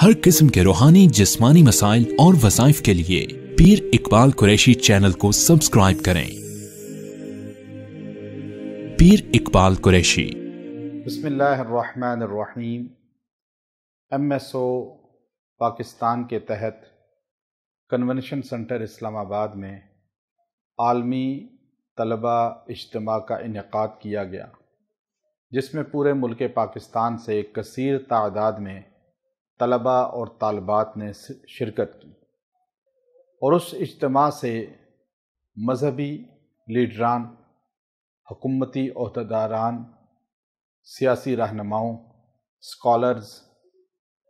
ہر قسم کے روحانی جسمانی مسائل اور وظائف کے لیے پیر اقبال قریشی چینل کو سبسکرائب کریں۔ پیر اقبال قریشی۔ بسم اللہ الرحمن الرحیم۔ MSO پاکستان کے تحت کنونشن سینٹر اسلام آباد میں عالمی طلبہ اجتماع کا انعقاد کیا گیا، جس میں پورے ملک پاکستان سے کثیر تعداد میں طلبہ اور طالبات نے شرکت کی، اور اس اجتماع سے مذہبی لیڈران، حکومتی عہدیداران، سیاسی رہنماؤں، اسکالرز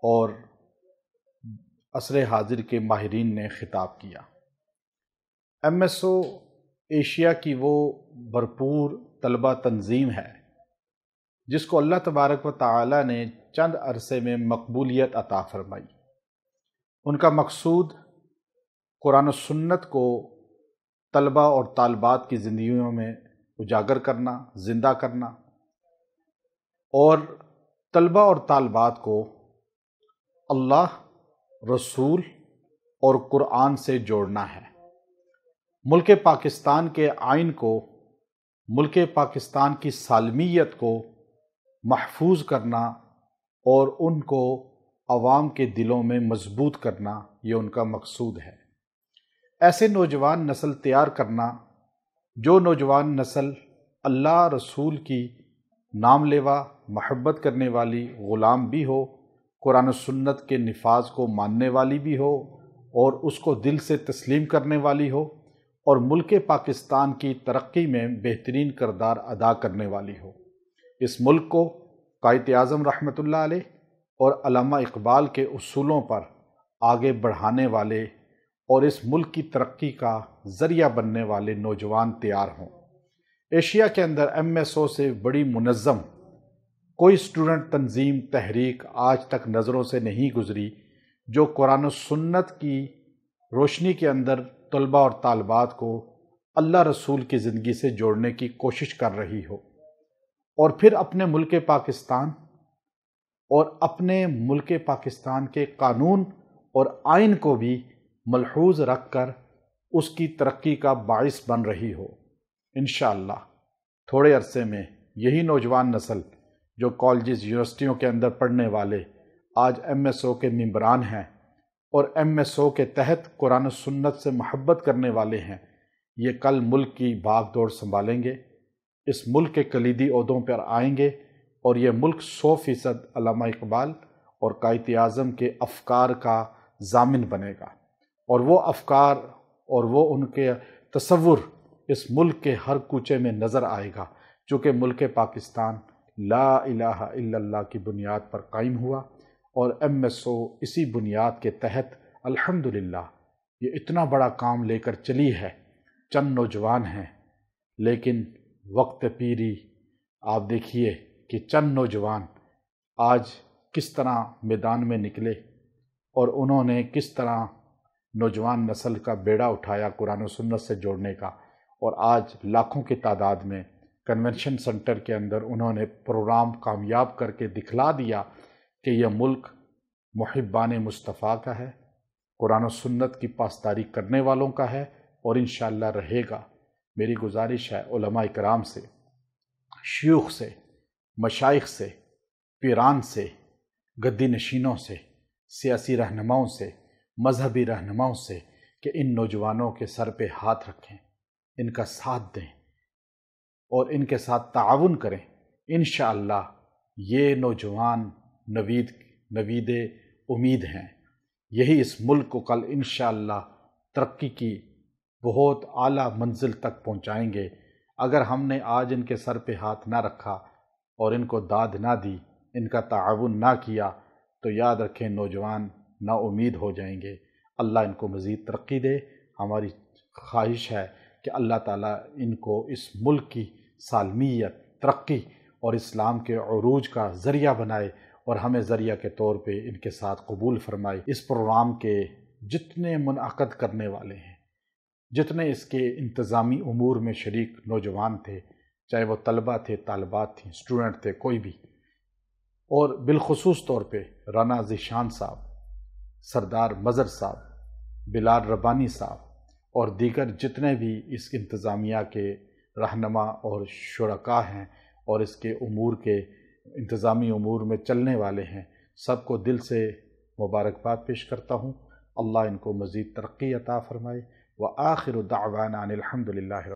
اور عصر حاضر کے ماہرین نے خطاب کیا۔ MSO ایشیا کی وہ بھرپور طلبہ تنظیم ہے جس کو اللہ تبارک و تعالی نے چند عرصے میں مقبولیت عطا فرمائی۔ ان کا مقصود قرآن و سنت کو طلبہ اور طالبات کی زندگیوں میں اجاگر کرنا، زندہ کرنا، اور طلبہ اور طالبات کو اللہ، رسول اور قرآن سے جوڑنا ہے۔ ملک پاکستان کے آئین کو، ملک پاکستان کی سالمیت کو محفوظ کرنا اور ان کو عوام کے دلوں میں مضبوط کرنا، یہ ان کا مقصود ہے۔ ایسے نوجوان نسل تیار کرنا جو نوجوان نسل اللہ، رسول کی نام لیوا، محبت کرنے والی، غلام بھی ہو، قرآن و سنت کے نفاذ کو ماننے والی بھی ہو اور اس کو دل سے تسلیم کرنے والی ہو، اور ملک پاکستان کی ترقی میں بہترین کردار ادا کرنے والی ہو۔ اس ملک کو قائد اعظم رحمۃ اللہ علیہ اور علامہ اقبال کے اصولوں پر آگے بڑھانے والے اور اس ملک کی ترقی کا ذریعہ بننے والے نوجوان تیار ہوں۔ ایشیا کے اندر MSO سے بڑی منظم کوئی اسٹوڈنٹ تنظیم، تحریک آج تک نظروں سے نہیں گزری جو قرآن و سنت کی روشنی کے اندر طلبہ اور طالبات کو اللہ رسول کی زندگی سے جوڑنے کی کوشش کر رہی ہو، اور پھر اپنے ملک پاکستان اور اپنے ملک پاکستان کے قانون اور آئین کو بھی ملحوظ رکھ کر اس کی ترقی کا باعث بن رہی ہو۔ انشاءاللہ تھوڑے عرصے میں یہی نوجوان نسل جو کالجز، یونیورسٹیوں کے اندر پڑھنے والے آج MSO کے ممبران ہیں اور MSO کے تحت قرآن و سنت سے محبت کرنے والے ہیں، یہ کل ملک کی بھاگ دوڑ سنبھالیں گے، اس ملک کے کلیدی عہدوں پر آئیں گے، اور یہ ملک 100% علامہ اقبال اور قائد اعظم کے افکار کا ضامن بنے گا، اور وہ افکار اور وہ ان کے تصور اس ملک کے ہر کوچے میں نظر آئے گا، چونکہ ملک پاکستان لا الہ الا اللہ کی بنیاد پر قائم ہوا، اور MSO اسی بنیاد کے تحت الحمدللہ یہ اتنا بڑا کام لے کر چلی ہے۔ چند نوجوان ہیں، لیکن وقت پیری آپ دیکھیے کہ چند نوجوان آج کس طرح میدان میں نکلے، اور انہوں نے کس طرح نوجوان نسل کا بیڑا اٹھایا قرآن و سنت سے جوڑنے کا، اور آج لاکھوں کی تعداد میں کنونشن سینٹر کے اندر انہوں نے پروگرام کامیاب کر کے دکھلا دیا کہ یہ ملک محبان مصطفیٰ کا ہے، قرآن و سنت کی پاسداری کرنے والوں کا ہے، اور انشاءاللہ رہے گا۔ میری گزارش ہے علماء اکرام سے، شیوخ سے، مشائخ سے، پیران سے، گدی نشینوں سے، سیاسی رہنماؤں سے، مذہبی رہنماؤں سے کہ ان نوجوانوں کے سر پہ ہاتھ رکھیں، ان کا ساتھ دیں اور ان کے ساتھ تعاون کریں۔ انشاءاللہ یہ نوجوان نوید امید ہیں، یہی اس ملک کو کل انشاءاللہ ترقی کی بہت اعلیٰ منزل تک پہنچائیں گے۔ اگر ہم نے آج ان کے سر پہ ہاتھ نہ رکھا اور ان کو داد نہ دی، ان کا تعاون نہ کیا، تو یاد رکھیں نوجوان نا امید ہو جائیں گے۔ اللہ ان کو مزید ترقی دے۔ ہماری خواہش ہے کہ اللہ تعالیٰ ان کو اس ملک کی سالمیت، ترقی اور اسلام کے عروج کا ذریعہ بنائے، اور ہمیں ذریعہ کے طور پہ ان کے ساتھ قبول فرمائے۔ اس پروگرام کے جتنے منعقد کرنے والے ہیں، جتنے اس کے انتظامی امور میں شریک نوجوان تھے، چاہے وہ طلبہ تھے، طالبات تھیں، اسٹوڈنٹ تھے، کوئی بھی، اور بالخصوص طور پہ رانا ذیشان صاحب، سردار مظہر صاحب، بلال ربانی صاحب اور دیگر جتنے بھی اس انتظامیہ کے رہنما اور شرکاء ہیں اور اس کے امور کے انتظامی امور میں چلنے والے ہیں، سب کو دل سے مبارکباد پیش کرتا ہوں۔ اللہ ان کو مزید ترقی عطا فرمائے۔ وآخر دعوانا ان الحمد للہ۔